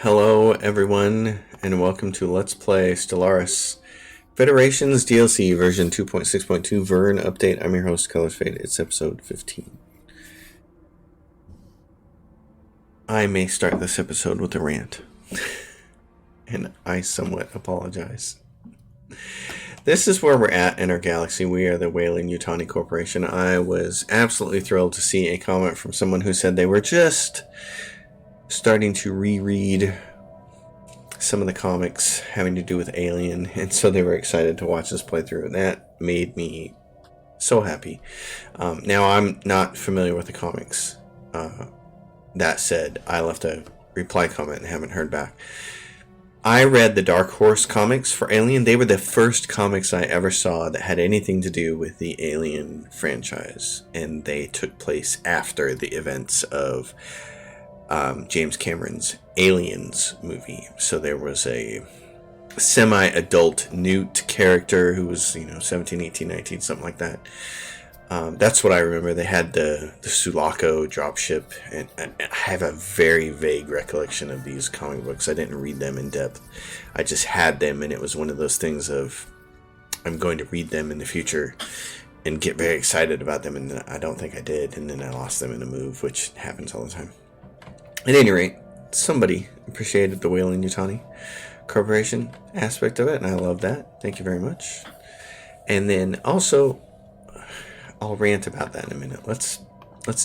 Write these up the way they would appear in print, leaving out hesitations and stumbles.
Hello everyone, and welcome to Let's Play Stellaris Federation's DLC version 2.6.2 Vern update. I'm your host, Colors Fade. It's episode 15. I may start this episode with a rant, and I somewhat apologize. This is where we're at in our galaxy. We are the Whaling Yutani Corporation. I was absolutely thrilled to see a comment from someone who said they were just starting to reread some of the comics having to do with Alien, and so they were excited to watch this playthrough, and that made me so happy. Now, I'm not familiar with the comics. That said, I left a reply comment and haven't heard back. I read the Dark Horse comics for Alien. They were the first comics I ever saw that had anything to do with the Alien franchise, and they took place after the events of James Cameron's Aliens movie. So there was a semi-adult Newt character who was, 17, 18, 19, something like that. That's what I remember. They had the Sulaco dropship, and I have a very vague recollection of these comic books. I didn't read them in depth. I just had them, and it was one of those things of, I'm going to read them in the future and get very excited about them, and then I don't think I did, and then I lost them in a move, which happens all the time. At any rate, somebody appreciated the Whaling Yutani Corporation aspect of it, and I love that. Thank you very much. And then also, I'll rant about that in a minute. Let's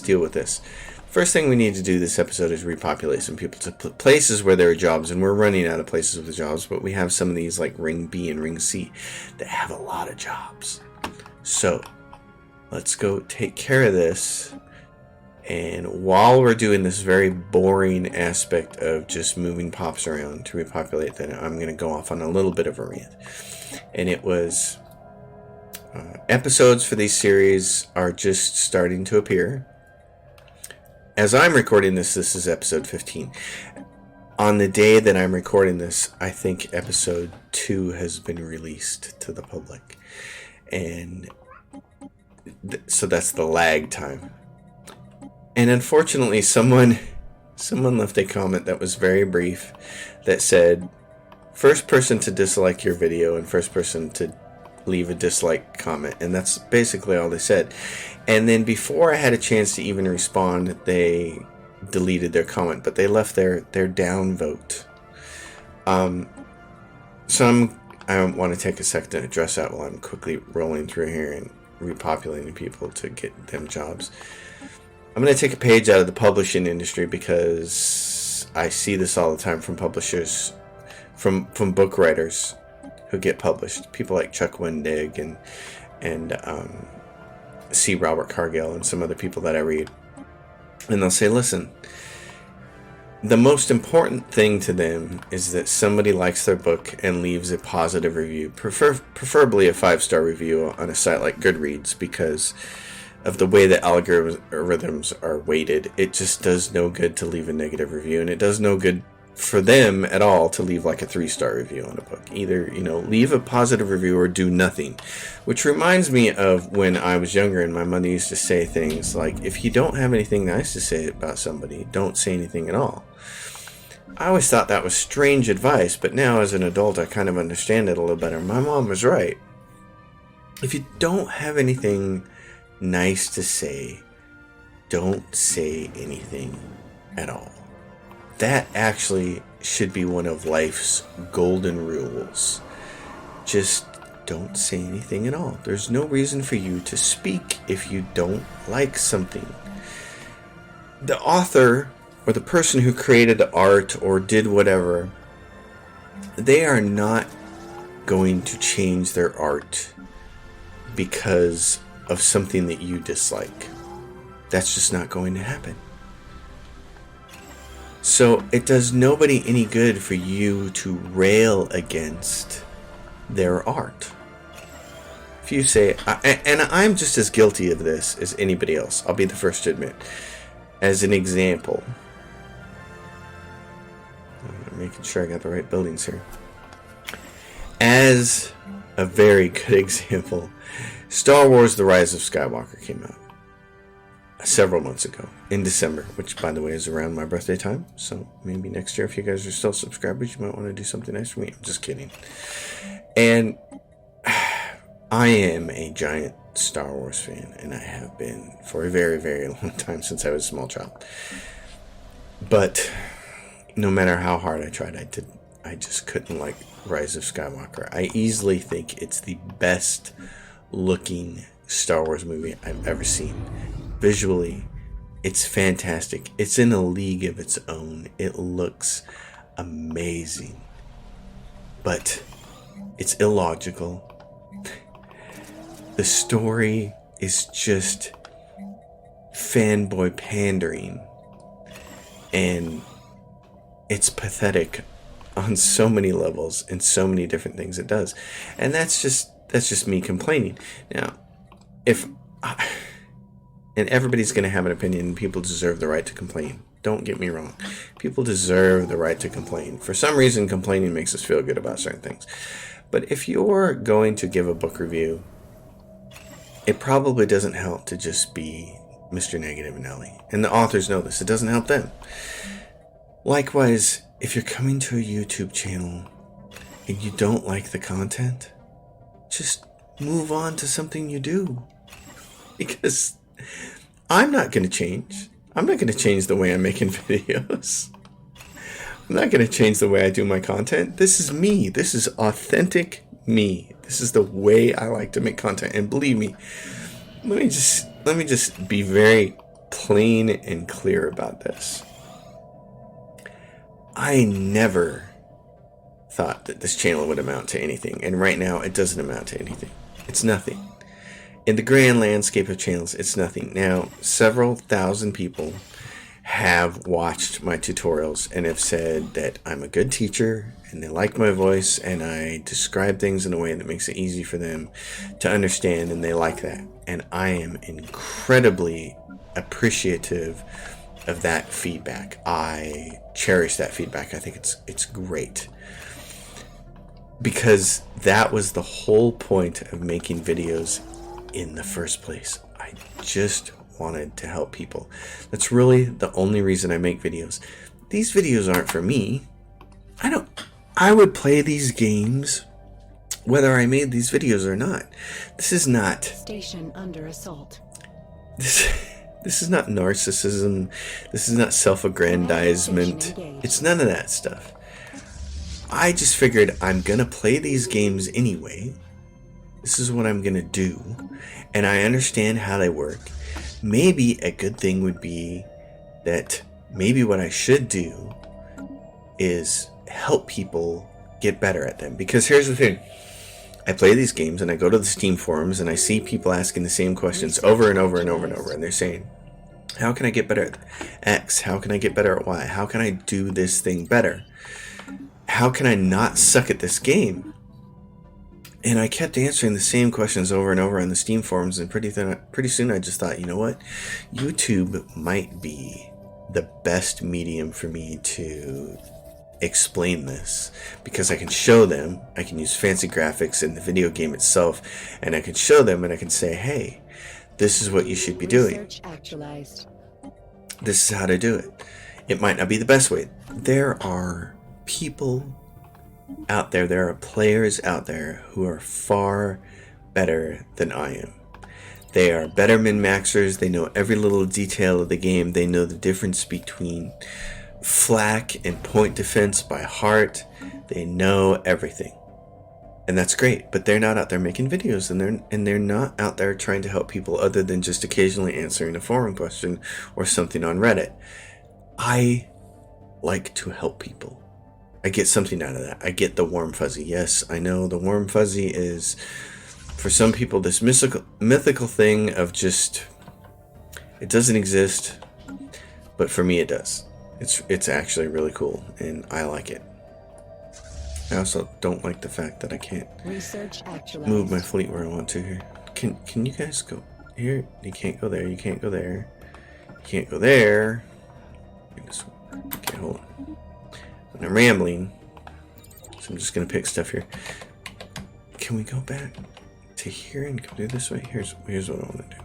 deal with this. First thing we need to do this episode is repopulate some people to places where there are jobs, and we're running out of places with the jobs, but we have some of these like Ring B and Ring C that have a lot of jobs. So, let's go take care of this. And while we're doing this very boring aspect of just moving pops around to repopulate, then I'm going to go off on a little bit of a rant. And it was, episodes for these series are just starting to appear. As I'm recording this is episode 15. On the day that I'm recording this, I think episode 2 has been released to the public. And so that's the lag time. And unfortunately, someone left a comment that was very brief that said, first person to dislike your video and first person to leave a dislike comment. And that's basically all they said. And then before I had a chance to even respond, they deleted their comment, but they left their down vote. So I want to take a second to address that while I'm quickly rolling through here and repopulating people to get them jobs. I'm going to take a page out of the publishing industry because I see this all the time from publishers, from book writers who get published. People like Chuck Wendig and C. Robert Cargill and some other people that I read. And they'll say, listen, the most important thing to them is that somebody likes their book and leaves a positive review, preferably a 5-star review on a site like Goodreads, because of the way that algorithms are weighted. It just does no good to leave a negative review, and it does no good for them at all to leave like a 3-star review on a book. Either, leave a positive review or do nothing. Which reminds me of when I was younger and my mother used to say things like, if you don't have anything nice to say about somebody, don't say anything at all. I always thought that was strange advice, but now as an adult I kind of understand it a little better. My mom was right. If you don't have anything nice to say, don't say anything at all. That actually should be one of life's golden rules. Just don't say anything at all. There's no reason for you to speak if you don't like something. The author or the person who created the art or did whatever, they are not going to change their art because of something that you dislike. That's just not going to happen. So it does nobody any good for you to rail against their art. If you say, and I'm just as guilty of this as anybody else, I'll be the first to admit. As an example, I'm making sure I got the right buildings here. As a very good example, Star Wars The Rise of Skywalker came out. several months ago in December, which by the way is around my birthday time. So maybe next year, if you guys are still subscribers, you might want to do something nice for me. I'm just kidding. And I am a giant Star Wars fan, and I have been for a very, very long time, since I was a small child. But no matter how hard I tried, I just couldn't like Rise of Skywalker. I easily think it's the best looking Star Wars movie I've ever seen. Visually, it's fantastic. It's in a league of its own. It looks amazing. But it's illogical. The story is just fanboy pandering. And it's pathetic on so many levels and so many different things it does. And that's just me complaining. Now, and everybody's going to have an opinion, and people deserve the right to complain. Don't get me wrong. People deserve the right to complain. For some reason, complaining makes us feel good about certain things. But if you're going to give a book review, it probably doesn't help to just be Mr. Negative and Ellie. And the authors know this. It doesn't help them. Likewise, if you're coming to a YouTube channel and you don't like the content, just move on to something you do. Because I'm not going to change. I'm not going to change the way I'm making videos. I'm not going to change the way I do my content. This is me. This is authentic me. This is the way I like to make content. And believe me, let me just be very plain and clear about this. I never thought that this channel would amount to anything. And right now, it doesn't amount to anything. It's nothing. In the grand landscape of channels, it's nothing. Now, several thousand people have watched my tutorials and have said that I'm a good teacher and they like my voice and I describe things in a way that makes it easy for them to understand, and they like that. And I am incredibly appreciative of that feedback. I cherish that feedback. I think it's great. Because that was the whole point of making videos in the first place. I just wanted to help people. That's really the only reason I make videos. These videos aren't for me. I would play these games whether I made these videos or not. This is not station under assault. This is not narcissism. This is not self-aggrandizement. It's none of that stuff. I just figured I'm gonna play these games anyway. This is what I'm gonna do, and I understand how they work. Maybe a good thing would be that maybe what I should do is help people get better at them. Because here's the thing. I play these games and I go to the Steam forums and I see people asking the same questions over and over and over and over. And they're saying, how can I get better at X? How can I get better at Y? How can I do this thing better? How can I not suck at this game? And I kept answering the same questions over and over on the Steam forums, and pretty soon I just thought, you know what? YouTube might be the best medium for me to explain this, because I can show them, I can use fancy graphics in the video game itself, and I can show them and I can say, hey, this is what you should be doing. Research actualized. This is how to do it. It might not be the best way. There are people out there, there are players out there who are far better than I am. They are better min-maxers. They know every little detail of the game. They know the difference between flak and point defense by heart. They know everything. And that's great, but they're not out there making videos, and they're not out there trying to help people other than just occasionally answering a forum question or something on Reddit. I like to help people. I get something out of that. I get the warm fuzzy. Yes, I know the warm fuzzy is, for some people, this mythical thing of just, it doesn't exist, but for me it does. It's actually really cool, and I like it. I also don't like the fact that I can't move my fleet where I want to here. Can you guys go here? You can't go there. You can't go there. You can't go there. Okay, hold on. I'm rambling, so I'm just gonna pick stuff here. Can we go back to here and go through this way? Here's what I want to do.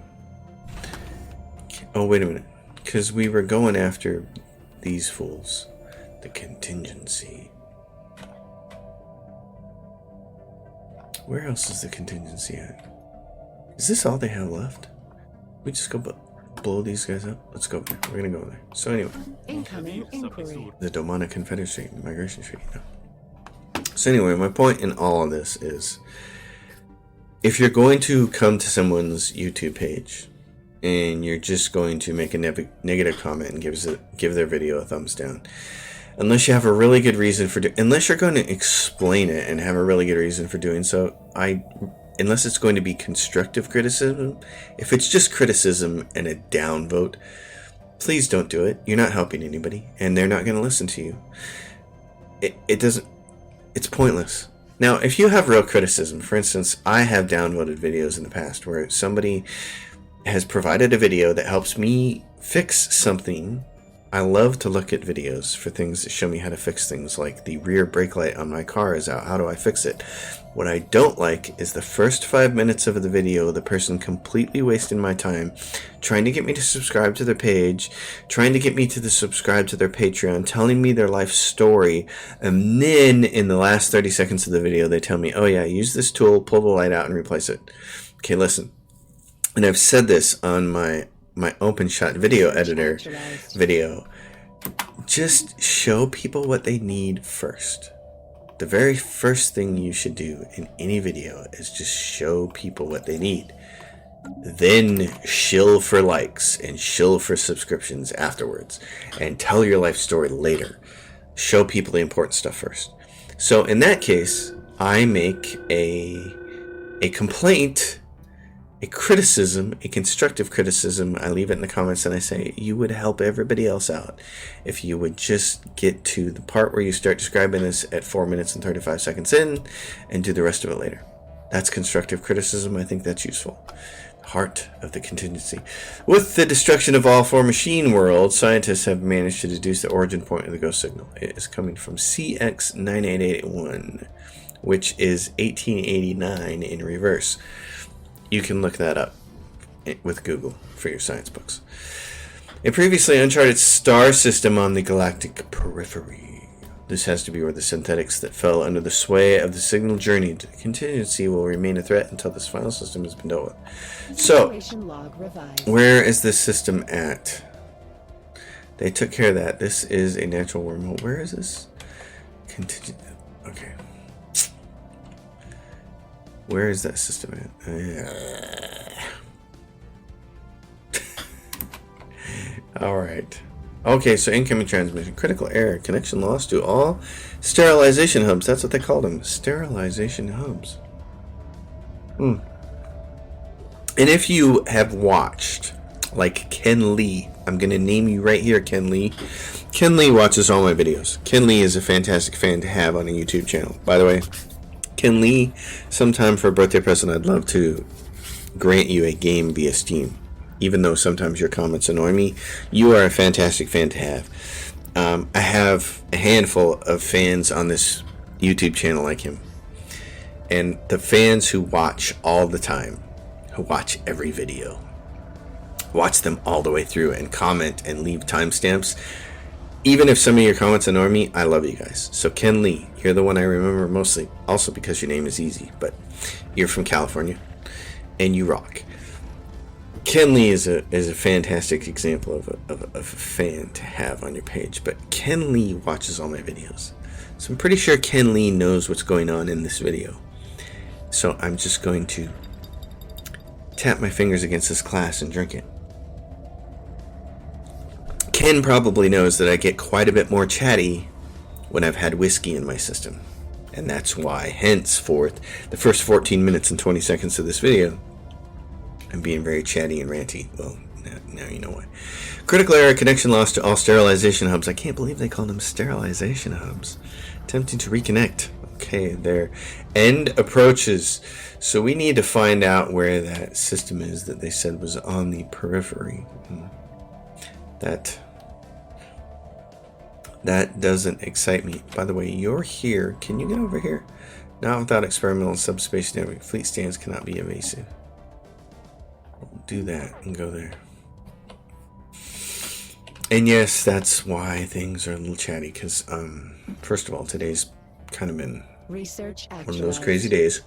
Oh, wait a minute. Because we were going after these fools. The contingency. Where else is the contingency at? Is this all they have left? We just go blow these guys up? Let's go there. We're gonna go there. So anyway. Incoming inquiry. The Domana Confederacy, Migration Street. No. So anyway, my point in all of this is, if you're going to come to someone's YouTube page and you're just going to make a negative comment and give their video a thumbs down, unless you have a really good reason for unless you're going to explain it and have a really good reason for doing so, unless it's going to be constructive criticism, if it's just criticism and a down vote, please don't do it. You're not helping anybody, and they're not going to listen to you. It's pointless. Now, if you have real criticism, for instance, I have downvoted videos in the past where somebody has provided a video that helps me fix something. I love to look at videos for things that show me how to fix things, like the rear brake light on my car is out. How do I fix it? What I don't like is the first 5 minutes of the video, the person completely wasting my time, trying to get me to subscribe to their page, trying to get me to subscribe to their Patreon, telling me their life story, and then in the last 30 seconds of the video, they tell me, oh yeah, use this tool, pull the light out, and replace it. Okay, listen. And I've said this on my OpenShot video editor video. Just show people what they need first. The very first thing you should do in any video is just show people what they need. Then shill for likes and shill for subscriptions afterwards, and tell your life story later. Show people the important stuff first. So in that case, I make a complaint, a criticism, a constructive criticism. I leave it in the comments and I say, you would help everybody else out if you would just get to the part where you start describing this at 4 minutes and 35 seconds in and do the rest of it later. That's constructive criticism. I think that's useful. The heart of the contingency. With the destruction of all four machine worlds, scientists have managed to deduce the origin point of the ghost signal. It is coming from CX9881, which is 1889 in reverse. You can look that up with Google for your science books. A previously uncharted star system on the galactic periphery. This has to be where the synthetics that fell under the sway of the signal journeyed. The contingency will remain a threat until this final system has been dealt with. So, where is this system at? They took care of that. This is a natural wormhole. Where is this? Okay. Where is that system at? Alright. Okay, so incoming transmission. Critical error. Connection lost to all sterilization hubs. That's what they called them. Sterilization hubs. And if you have watched, like Ken Lee, I'm going to name you right here, Ken Lee. Ken Lee watches all my videos. Ken Lee is a fantastic fan to have on a YouTube channel. By the way, Ken Lee, sometime for a birthday present, I'd love to grant you a game via Steam. Even though sometimes your comments annoy me, you are a fantastic fan to have. I have a handful of fans on this YouTube channel like him. And the fans who watch all the time, who watch every video, watch them all the way through and comment and leave timestamps. Even if some of your comments annoy me, I love you guys. So Ken Lee, you're the one I remember mostly, also because your name is easy, but you're from California and you rock. Ken Lee is a fantastic example of a fan to have on your page, but Ken Lee watches all my videos. So I'm pretty sure Ken Lee knows what's going on in this video. So I'm just going to tap my fingers against this glass and drink it. Ken probably knows that I get quite a bit more chatty when I've had whiskey in my system. And that's why, henceforth, the first 14 minutes and 20 seconds of this video, I'm being very chatty and ranty. Well, now you know why. Critical error, connection lost to all sterilization hubs. I can't believe they call them sterilization hubs. Attempting to reconnect. Okay, their end approaches. So we need to find out where that system is that they said was on the periphery. That doesn't excite me. By the way, you're here. Can you get over here? Not without experimental subspace network. Fleet stands cannot be evasive. We'll do that and go there. And yes, that's why things are a little chatty, because, first of all, today's kind of been Research one of those crazy actualized. days.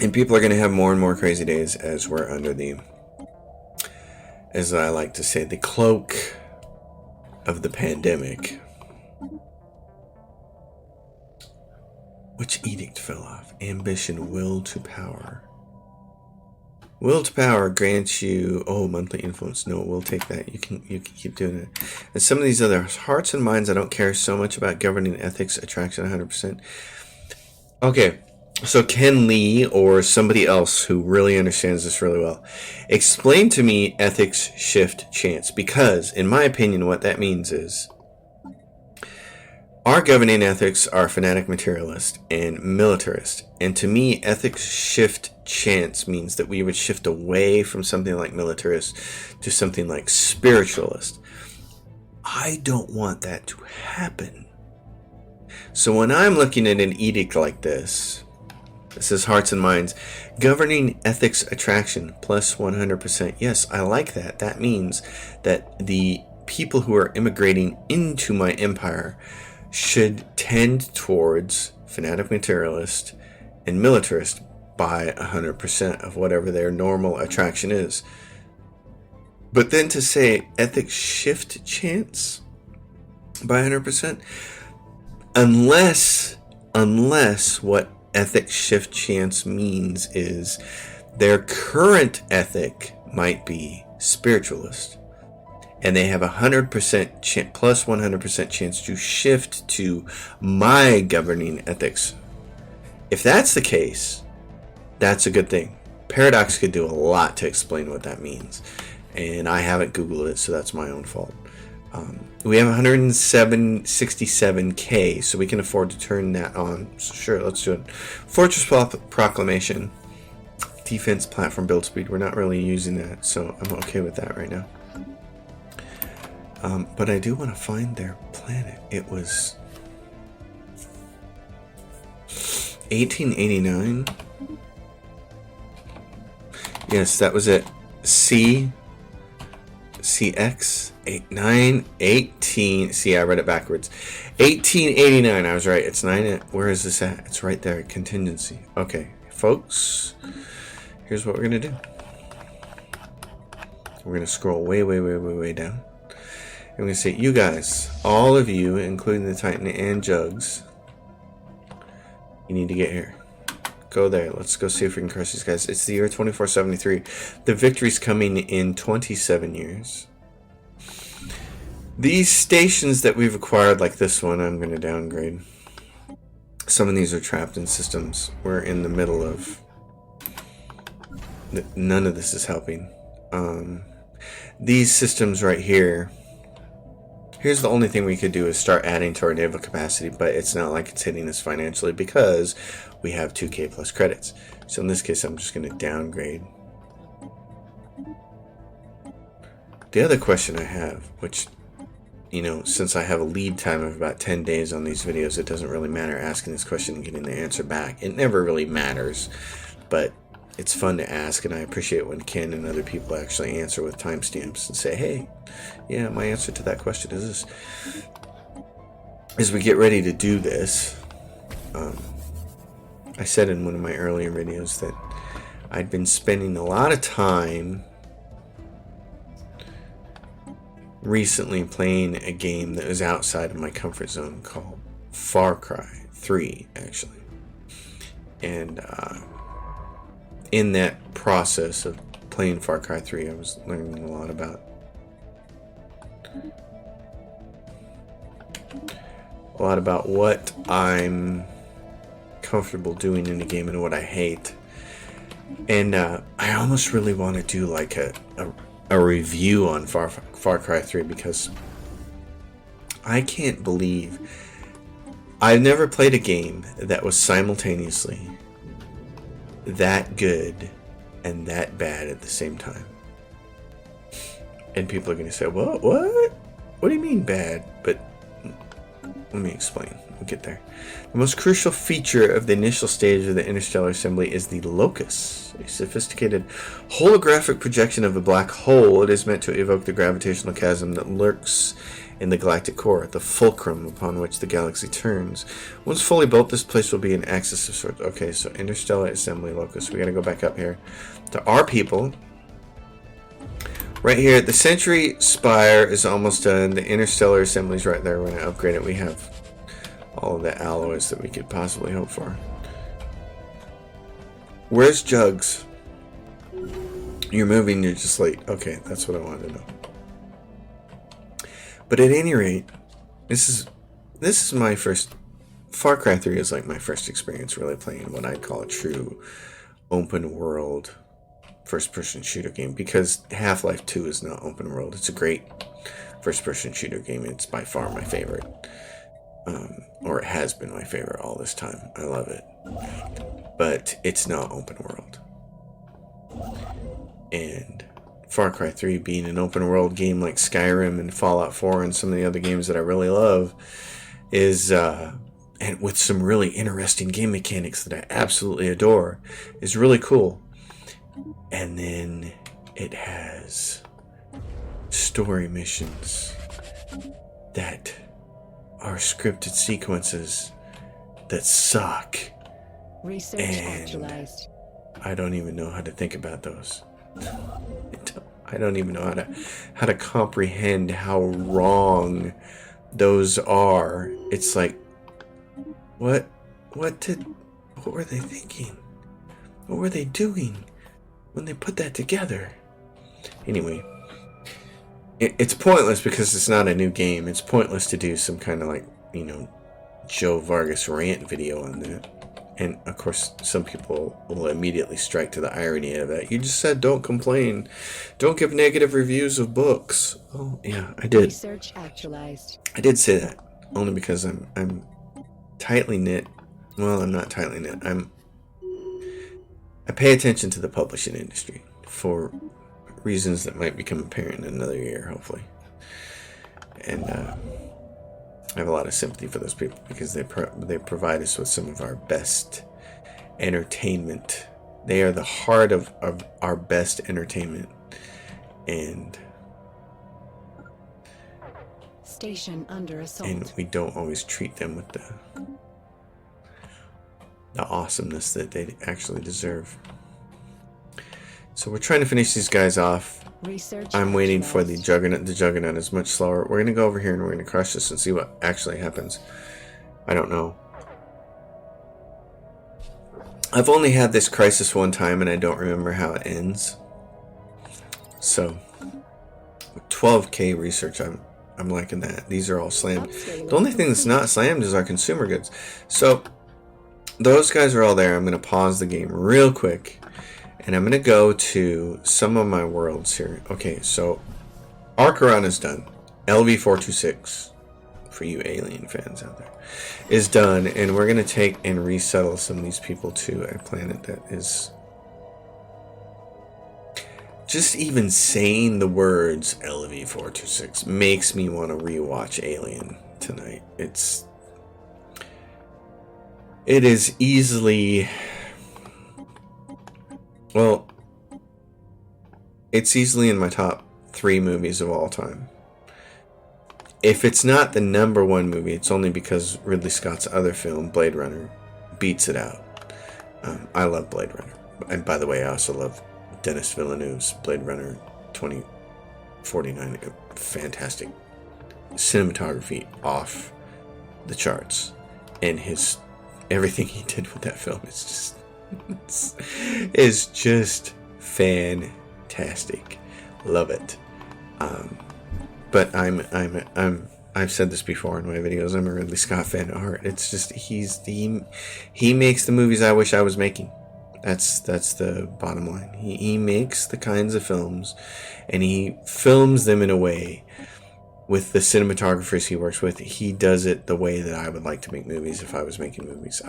And people are going to have more and more crazy days as we're under the, as I like to say, the cloak of the pandemic. Which edict fell off? Ambition, will to power. Will to power grants you monthly influence. No, we'll take that. You can keep doing it. And some of these other hearts and minds, I don't care so much about governing ethics, attraction 100%. Okay, so Ken Lee or somebody else who really understands this really well, explain to me ethics, shift, chance. Because in my opinion, what that means is our governing ethics are fanatic materialist and militarist. And to me, ethics, shift, chance means that we would shift away from something like militarist to something like spiritualist. I don't want that to happen. So when I'm looking at an edict like this, it says hearts and minds, governing ethics, attraction, plus 100%. Yes, I like that. That means that the people who are immigrating into my empire should tend towards fanatic materialist and militarist by 100% of whatever their normal attraction is. But then to say ethics shift chance by 100%, unless what ethics shift chance means is their current ethic might be spiritualist, and they have 100% plus 100% chance to shift to my governing ethics. If that's the case, that's a good thing. Paradox could do a lot to explain what that means, and I haven't Googled it, so that's my own fault. We have 167K, so we can afford to turn that on. So sure, let's do it. Fortress Proclamation, defense platform build speed. We're not really using that, so I'm okay with that right now. But I do want to find their planet. It was 1889. Yes, that was it. CX 18. See, I read it backwards. 1889. I was right. It's 9. Where is this at? It's right there. Contingency. Okay, folks. Here's what we're gonna do. We're gonna scroll way down. I'm going to say, you guys, all of you, including the Titan and Jugs, you need to get here. Go there. Let's go see if we can crush these guys. It's the year 2473. The victory's coming in 27 years. These stations that we've acquired, like this one, I'm going to downgrade. Some of these are trapped in systems. We're in the middle of... None of this is helping. These systems right here... Here's the only thing we could do is start adding to our naval capacity, but it's not like it's hitting us financially because we have 2K plus credits. So in this case, I'm just going to downgrade. The other question I have, which, you know, since I have a lead time of about 10 days on these videos, it doesn't really matter asking this question and getting the answer back. It never really matters, but it's fun to ask, and I appreciate when Ken and other people actually answer with timestamps and say, hey, yeah, my answer to that question is this. As we get ready to do this, I said in one of my earlier videos that I'd been spending a lot of time recently playing a game that was outside of my comfort zone called Far Cry 3, actually. And in that process of playing Far Cry 3, I was learning a lot about what I'm comfortable doing in the game and what I hate. And I almost really want to do like a review on Far Cry 3 because I can't believe I've never played a game that was simultaneously that good and that bad at the same time. And people are going to say, what do you mean bad? But let me explain. we'll get there. The most crucial feature of the initial stage of the interstellar assembly is the locus, a sophisticated holographic projection of a black hole. It is meant to evoke the gravitational chasm that lurks in the galactic core, the fulcrum upon which the galaxy turns. Once fully built, this place will be an axis of sorts. Okay, so interstellar assembly locus. We gotta go back up here to our people. Right here, the Century Spire is almost done. The interstellar assembly's right there. We're gonna upgrade it. We have all of the alloys that we could possibly hope for. Where's Jugs? You're moving, you're just late. Okay, that's what I wanted to know. But at any rate, this is my first. Far Cry 3 is like my first experience really playing what I'd call a true open world first person shooter game, because Half-Life 2 is not open world. It's a great first person shooter game. It's by far my favorite. Or it has been my favorite all this time. I love it. But it's not open world. And Far Cry 3 being an open world game like Skyrim and Fallout 4 and some of the other games that I really love is, and with some really interesting game mechanics that I absolutely adore, is really cool. And then it has story missions that are scripted sequences that suck. Research and actualized. I don't even know how to think about those. I don't even know how to comprehend how wrong those are. It's like, what were they thinking? What were they doing when they put that together? Anyway, it's pointless because it's not a new game. It's pointless to do some kind of like, Joe Vargas rant video on that. And of course, some people will immediately strike to the irony of that. You just said don't complain. Don't give negative reviews of books. Oh, yeah, I did. Research actualized. I did say that only because I'm tightly knit. Well, I'm not tightly knit. I pay attention to the publishing industry for reasons that might become apparent in another year, hopefully. And I have a lot of sympathy for those people because they provide us with some of our best entertainment. They are the heart of our best entertainment. And station under assault. And we don't always treat them with the awesomeness that they actually deserve. So we're trying to finish these guys off. Research I'm waiting for the Juggernaut. The Juggernaut is much slower. We're going to go over here and we're going to crush this and see what actually happens. I don't know. I've only had this crisis one time and I don't remember how it ends. So 12k research, I'm liking that. These are all slammed. The only thing that's not slammed is our consumer goods. So those guys are all there. I'm going to pause the game real quick. And I'm going to go to some of my worlds here. Okay, so Archeron is done. LV-426, for you alien fans out there, is done. And we're going to take and resettle some of these people to a planet that is... Just even saying the words LV-426 makes me want to rewatch Alien tonight. It is easily... Well, it's easily in my top 3 movies of all time. If it's not the number 1 movie, it's only because Ridley Scott's other film, Blade Runner, beats it out. I love Blade Runner. And by the way, I also love Denis Villeneuve's Blade Runner 2049. Fantastic cinematography off the charts. And everything he did with that film is just fantastic. Love it. But I've said this before in my videos. I'm a Ridley Scott fan at heart. It's just he makes the movies I wish I was making. That's the bottom line. He makes the kinds of films, and he films them in a way with the cinematographers he works with. He does it the way that I would like to make movies if I was making movies.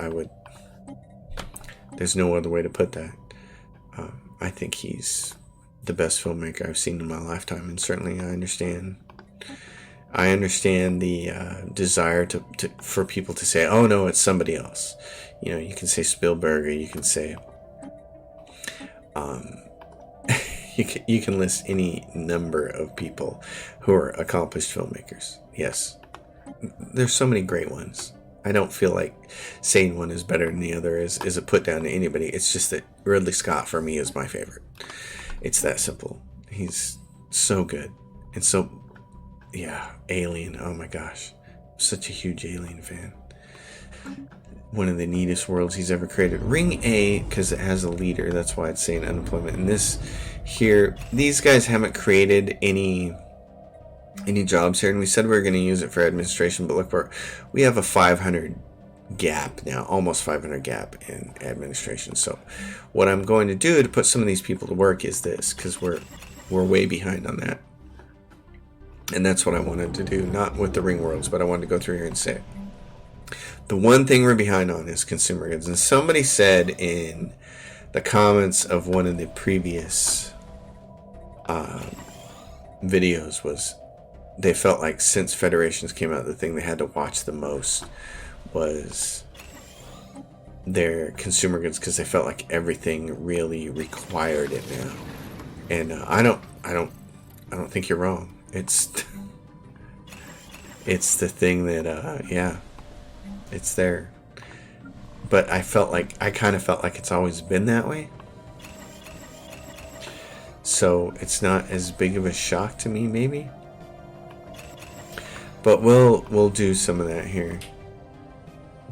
There's no other way to put that. I think he's the best filmmaker I've seen in my lifetime, and certainly I understand I understand the desire for people to say, "Oh no, it's somebody else." You know, you can say Spielberg, or you can say, you can list any number of people who are accomplished filmmakers. Yes, there's so many great ones. I don't feel like saying one is better than the other is a put down to anybody. It's just that Ridley Scott for me is my favorite. It's that simple. He's so good. And so, yeah, Alien. Oh my gosh. Such a huge Alien fan. One of the neatest worlds he's ever created. Ring A, because it has a leader. That's why it's saying unemployment. And this here, these guys haven't created any jobs here. And we said we were going to use it for administration. But look, we have a 500 gap now. Almost 500 gap in administration. So what I'm going to do to put some of these people to work is this. Because we're way behind on that. And that's what I wanted to do. Not with the ring worlds, but I wanted to go through here and say, the one thing we're behind on is consumer goods. And somebody said in the comments of one of the previous videos was they felt like since Federations came out, the thing they had to watch the most was their consumer goods, because they felt like everything really required it now. And I don't think you're wrong. It's the thing that yeah, it's there. But I kind of felt like it's always been that way. So it's not as big of a shock to me, maybe. But we'll do some of that here.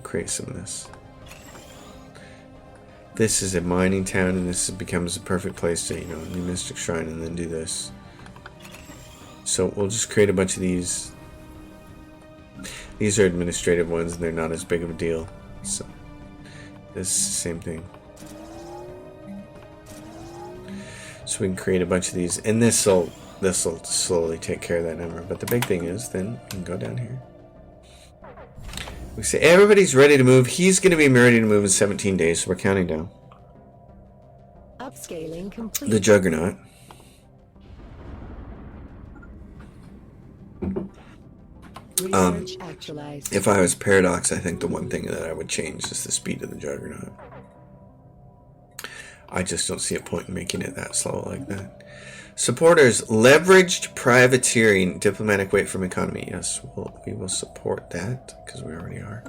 Create some of this. This is a mining town, and this becomes a perfect place to, new Mystic Shrine, and then do this. So we'll just create a bunch of these. These are administrative ones, and they're not as big of a deal. So this is the same thing. So we can create a bunch of these, and this'll slowly take care of that number. But the big thing is, then we can go down here. We say everybody's ready to move. He's going to be ready to move in 17 days, so we're counting down. Upscaling complete. The Juggernaut. Research actualized. If I was Paradox, I think the one thing that I would change is the speed of the Juggernaut. I just don't see a point in making it that slow like that. Supporters, leveraged privateering, diplomatic weight from economy. Yes, we will support that because we already are.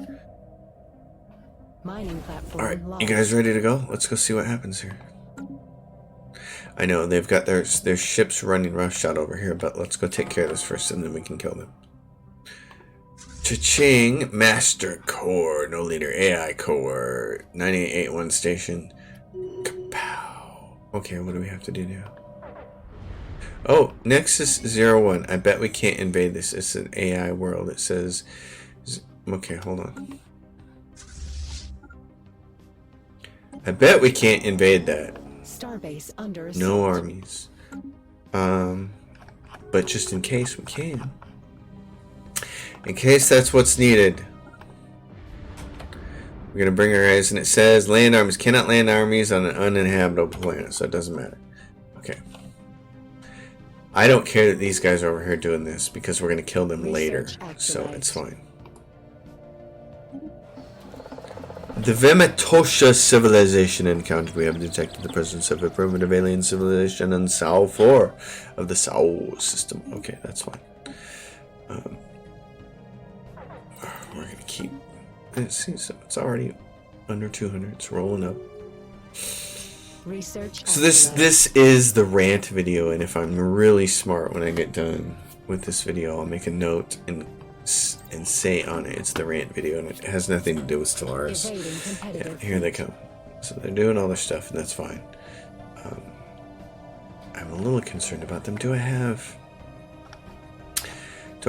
Mining platform. All right, lost. you guys ready to go? Let's go see what happens here. I know they've got their ships running roughshod over here, but let's go take care of this first, and then we can kill them. Cha-ching, Master Core, no leader, AI Core, 9881 station. Kapow. Okay, what do we have to do now? Oh, Nexus 01. I bet we can't invade this. It's an AI world. It says... Okay, hold on. I bet we can't invade that. Starbase under assault. No armies. But just in case we can. In case that's what's needed. We're going to bring our guys, and it says land armies cannot land armies on an uninhabitable planet, so it doesn't matter. Okay. I don't care that these guys are over here doing this, because we're going to kill them later, so it's fine. The Vematosha civilization encountered. We have detected the presence of a primitive alien civilization on Sol 4 of the Sol system. Okay, that's fine. We're going to keep... See, so it's already under 200. It's rolling up. Research. So this is the rant video, and if I'm really smart when I get done with this video, I'll make a note and say on it it's the rant video, and it has nothing to do with Stellaris. Yeah, here they come. So they're doing all their stuff, and that's fine. I'm a little concerned about them. Do I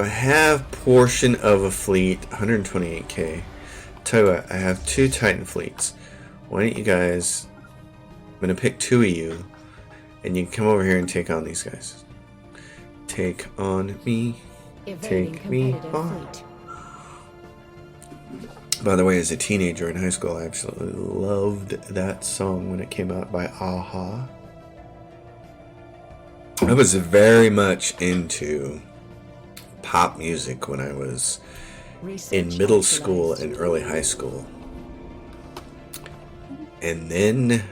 have portion of a fleet? 128k. Tell you what, I have 2 Titan fleets. Why don't you guys... I'm going to pick 2 of you, and you can come over here and take on these guys. Take on me. Take me on. By the way, as a teenager in high school, I absolutely loved that song when it came out by Aha. I was very much into pop music when I was Research in middle school actualized. and early high school. And then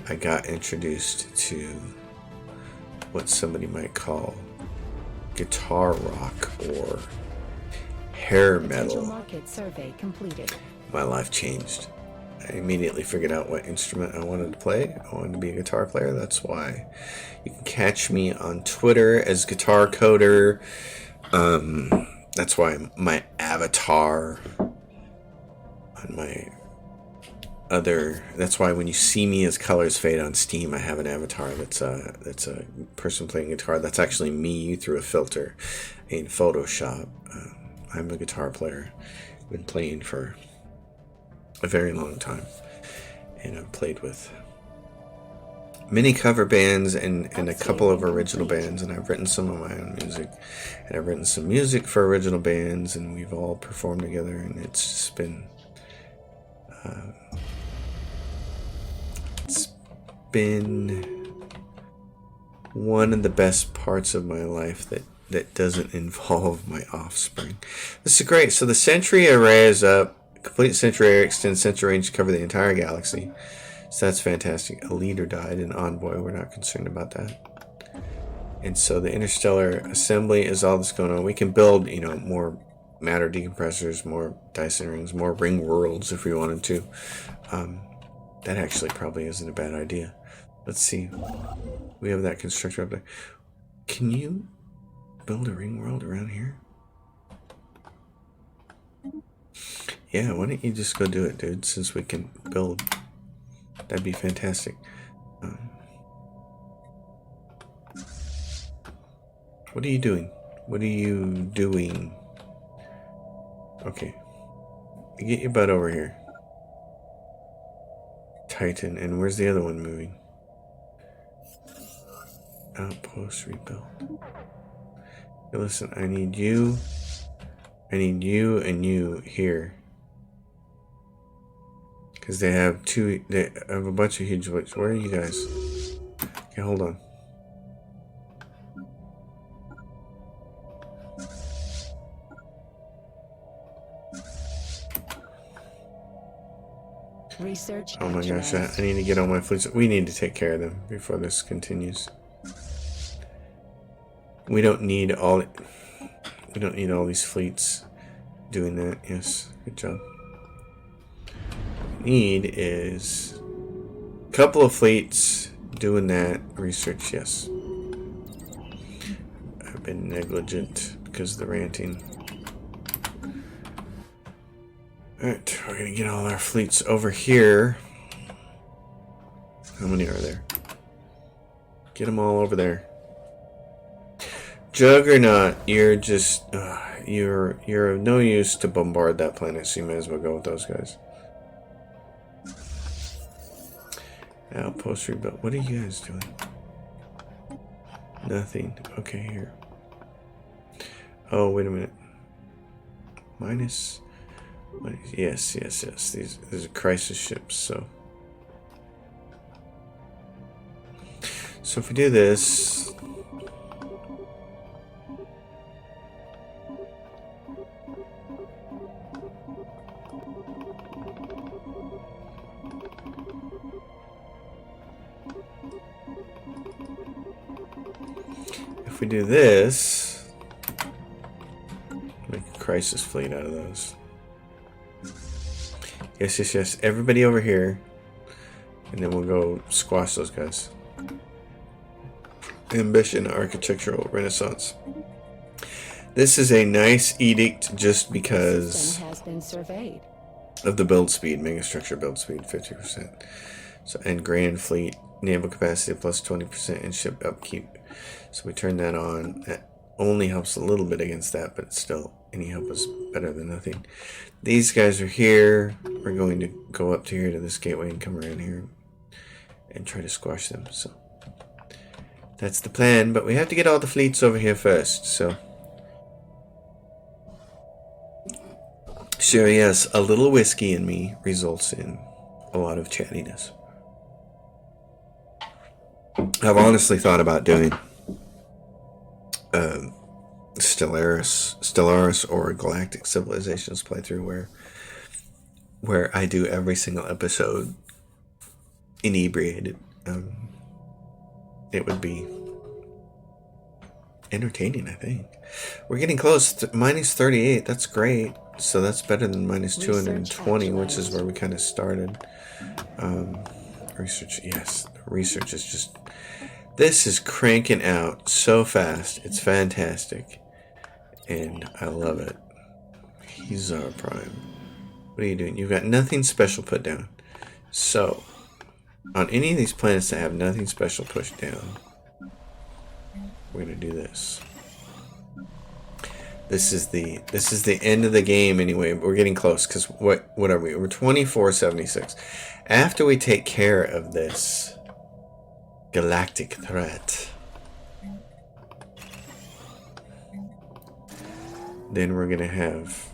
I got introduced to what somebody might call guitar rock or hair Potential metal. market survey completed. My life changed. I immediately figured out what instrument I wanted to play. I wanted to be a guitar player. That's why you can catch me on Twitter as Guitar Coder. That's why my avatar on my other. That's why when you see me as Colors Fade on Steam, I have an avatar that's a person playing guitar. That's actually me through a filter in Photoshop. I'm a guitar player. I've been playing for a very long time, and I've played with many cover bands and a couple of original bands, and I've written some of my own music, and I've written some music for original bands, and we've all performed together, and it's just been one of the best parts of my life that doesn't involve my offspring. This is great. So the Sentry array is up. Complete Sentry array extends Sentry range to cover the entire galaxy. So that's fantastic. A leader died in Envoy. We're not concerned about that. And so the interstellar assembly is all that's going on. We can build, more matter decompressors, more Dyson rings, more ring worlds if we wanted to. That actually probably isn't a bad idea. Let's see. We have that constructor up there. Can you build a ring world around here? Yeah, why don't you just go do it, dude, since we can build. That'd be fantastic. What are you doing? What are you doing? Okay. Get your butt over here. Titan. And where's the other one moving? Outpost rebuild. Hey, listen, I need you and you here. Because they have a bunch of huge boats. Where are you guys? Okay, hold on. Research Oh my gosh, actualized. I need to get on my fleets. We need to take care of them before this continues. We don't need all these fleets doing that. Yes, good job. What we need is a couple of fleets doing that research. Yes, I've been negligent because of the ranting. Alright, we're gonna get all our fleets over here. How many are there? Get them all over there. Juggernaut, you're just you're of no use to bombard that planet, so you may as well go with those guys. Outpost rebuild. What are you guys doing? Nothing. Okay, here. Oh, wait a minute. Minus. Yes. These are crisis ships. So if we do this. If we do this, make a crisis fleet out of those. Yes. Everybody over here. And then we'll go squash those guys. Ambition, architectural renaissance. This is a nice edict just because System has been surveyed. of the build speed, megastructure build speed, 50%. So, and grand fleet, naval capacity plus 20%, and ship upkeep. So we turn that on. That only helps a little bit against that, but still, any help is better than nothing. These guys are here. We're going to go up to here to this gateway and come around here and try to squash them. So that's the plan, but we have to get all the fleets over here first. So yes, a little whiskey in me results in a lot of chattiness. I've honestly thought about doing Stellaris Stellaris or Galactic Civilizations playthrough where I do every single episode inebriated. It would be entertaining, I think. We're getting close to minus 38. That's great. So that's better than minus 220, which is where we kind of started. Research, yes. Research is just... This is cranking out so fast. It's fantastic. And I love it. He's our prime. What are you doing? You've got nothing special put down. So, on any of these planets that have nothing special pushed down, we're going to do this. This is the end of the game anyway. We're getting close because what are we? We're 2476. After we take care of this galactic threat, then we're gonna have.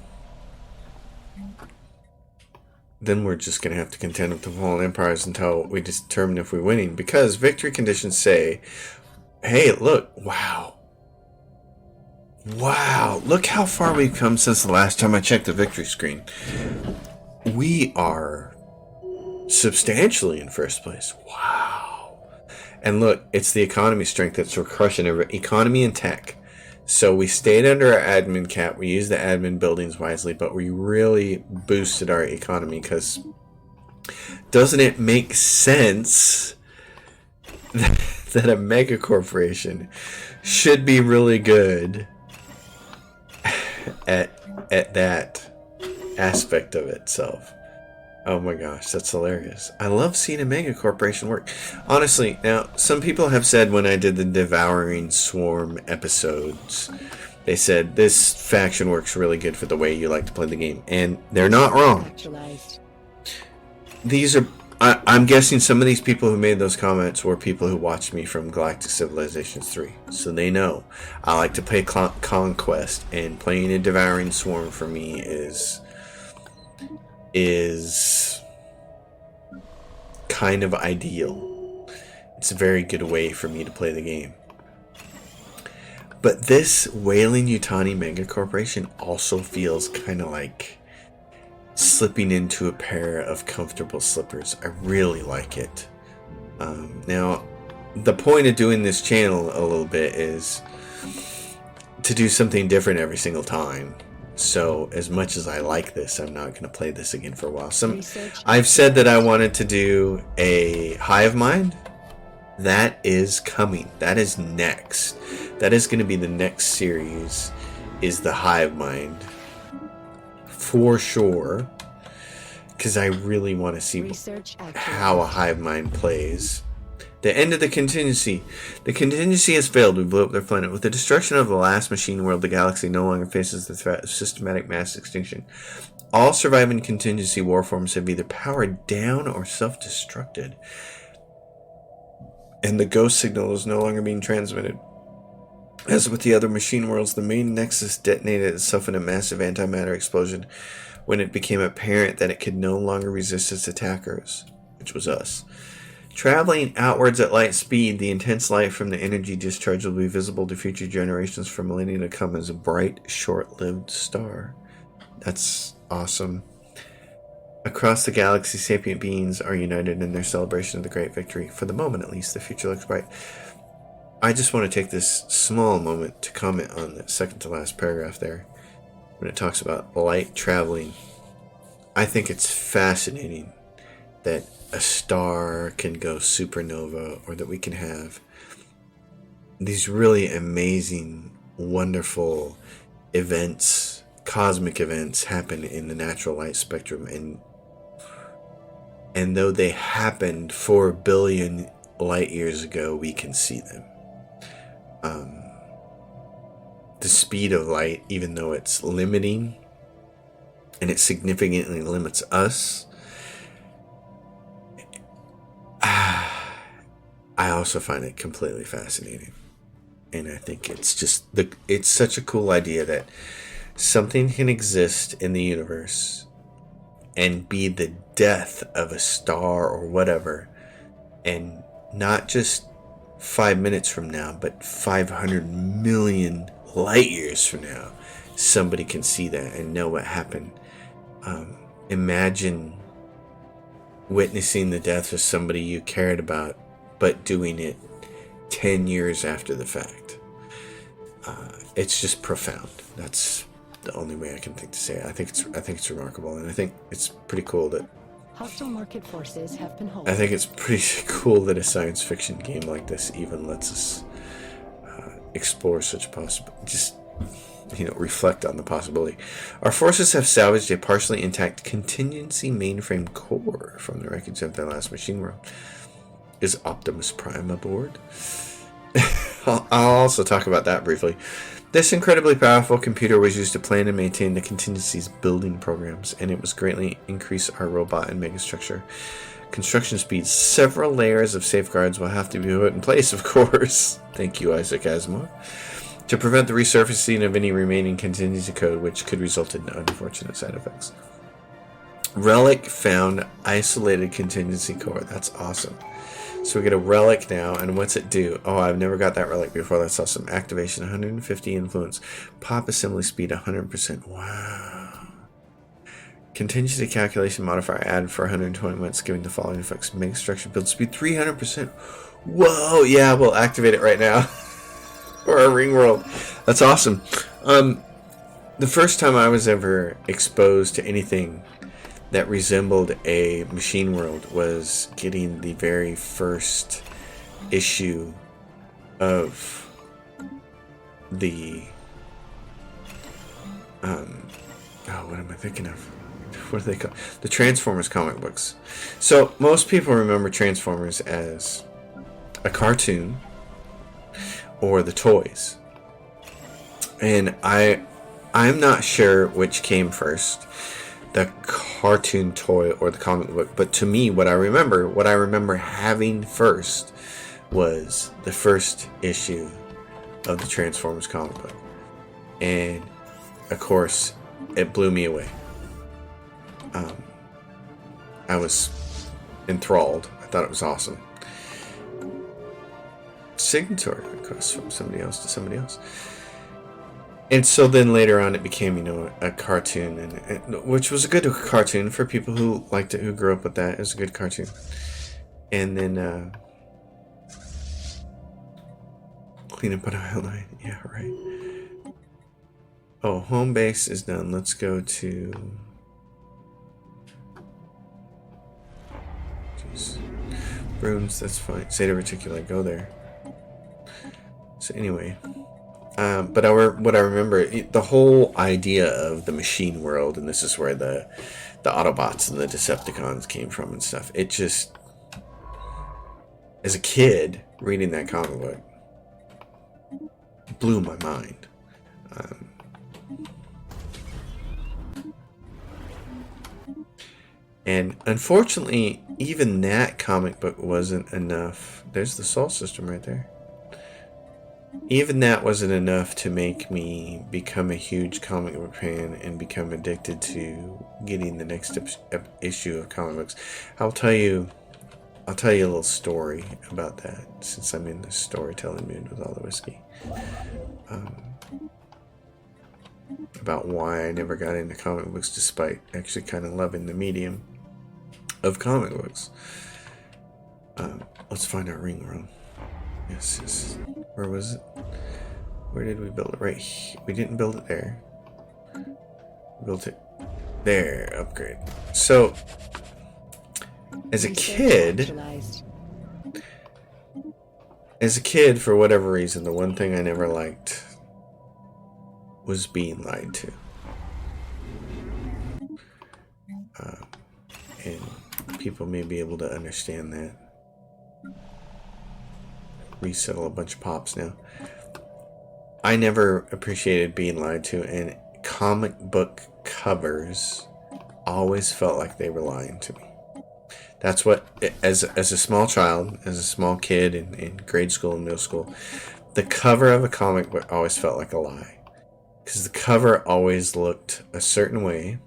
Then we're just gonna have to contend with the fallen empires until we determine if we're winning. Because victory conditions say, "Hey, look! Wow! Look how far we've come since the last time I checked the victory screen. We are substantially in first place. Wow! And look, it's the economy strength that's we're crushing over economy and tech." So we stayed under our admin cap. We used the admin buildings wisely, but we really boosted our economy because doesn't it make sense that a mega corporation should be really good at that aspect of itself? Oh my gosh, that's hilarious. I love seeing a mega corporation work. Honestly, now, some people have said when I did the Devouring Swarm episodes, they said this faction works really good for the way you like to play the game. And they're not wrong. These are... I'm guessing some of these people who made those comments were people who watched me from Galactic Civilizations 3. So they know I like to play Conquest, and playing a Devouring Swarm for me is kind of ideal. It's a very good way for me to play the game. But this Whaling Yutani Mega Corporation also feels kind of like slipping into a pair of comfortable slippers. I really like it. Now, the point of doing this channel a little bit is to do something different every single time. So, as much as I like this, I'm not going to play this again for a while. I've said that I wanted to do a Hive Mind. That is coming. That is next. That is going to be the next series, is the Hive Mind. For sure. Because I really want to see how a Hive Mind plays. The end of the contingency. The contingency has failed. We blew up their planet. With the destruction of the last machine world, the galaxy no longer faces the threat of systematic mass extinction. All surviving contingency warforms have either powered down or self-destructed. And the ghost signal is no longer being transmitted. As with the other machine worlds, the main nexus detonated itself in a massive antimatter explosion when it became apparent that it could no longer resist its attackers, which was us. Traveling outwards at light speed, the intense light from the energy discharge will be visible to future generations for millennia to come as a bright, short-lived star. That's awesome. Across the galaxy, sapient beings are united in their celebration of the great victory. For the moment, at least, the future looks bright. I just want to take this small moment to comment on the second to last paragraph there, when it talks about light traveling. I think it's fascinating that a star can go supernova, or that we can have these really amazing, wonderful events, cosmic events happen in the natural light spectrum, and though they happened 4 billion light years ago, we can see them. The speed of light, even though it's limiting and it significantly limits us, I also find it completely fascinating. And I think it's just it's such a cool idea that something can exist in the universe and be the death of a star or whatever, and not just 5 minutes from now, but 500 million light years from now, somebody can see that and know what happened. Imagine witnessing the death of somebody you cared about, but doing it 10 years after the fact. It's just profound. That's the only way I can think to say it. I think it's remarkable, and I think it's pretty cool that Hostile market forces have been holding. I think it's pretty cool that a science fiction game like this even lets us explore such just reflect on the possibility. Our forces have salvaged a partially intact contingency mainframe core from the wreckage of their last machine world. Is Optimus Prime aboard? I'll also talk about that briefly. This incredibly powerful computer was used to plan and maintain the contingency's building programs, and it was greatly increase our robot and megastructure construction speeds. Several layers of safeguards will have to be put in place, of course. Thank you, Isaac Asimov. To prevent the resurfacing of any remaining contingency code, which could result in unfortunate side effects. Relic found isolated contingency core. That's awesome. So we get a relic now, and what's it do? Oh, I've never got that relic before. That's awesome. Activation 150 influence. Pop assembly speed 100%. Wow. Contingency calculation modifier added for 120 months, giving the following effects. Megastructure build speed 300%. Whoa, yeah, we'll activate it right now. For our ring world. That's awesome. The first time I was ever exposed to anything that resembled a machine world was getting the very first issue of the what am I thinking of? What are they called? The Transformers comic books. So most people remember Transformers as a cartoon or the toys. And I'm not sure which came first, the cartoon toy or the comic book, but to me what I remember having first was the first issue of the Transformers comic book. And of course it blew me away. I was enthralled. I thought it was awesome. Signatory request from somebody else to somebody else. And so then later on it became, a cartoon, and which was a good cartoon for people who liked it, who grew up with that. It was a good cartoon. And then clean up an aisle 9. Yeah, right. Oh, home base is done. Let's go to... Jeez. Rooms, that's fine. Zeta Reticuli, go there. So anyway... what I remember, the whole idea of the machine world, and this is where the Autobots and the Decepticons came from and stuff. It just, as a kid reading that comic book, blew my mind. And unfortunately, even that comic book wasn't enough. There's the Sol system right there. Even that wasn't enough to make me become a huge comic book fan and become addicted to getting the next issue of comic books. I'll tell you a little story about that, since I'm in the storytelling mood with all the whiskey. About why I never got into comic books, despite actually kind of loving the medium of comic books. Let's find our ring world. Yes. Where was it? Where did we build it? Right here. We didn't build it there. We built it there. Upgrade. So, as a kid, for whatever reason, the one thing I never liked was being lied to. And people may be able to understand that. Resettle a bunch of pops now. I never appreciated being lied to, and comic book covers always felt like they were lying to me. That's what, as a small child, as a small kid in grade school and middle school, the cover of a comic book always felt like a lie. Because the cover always looked a certain way.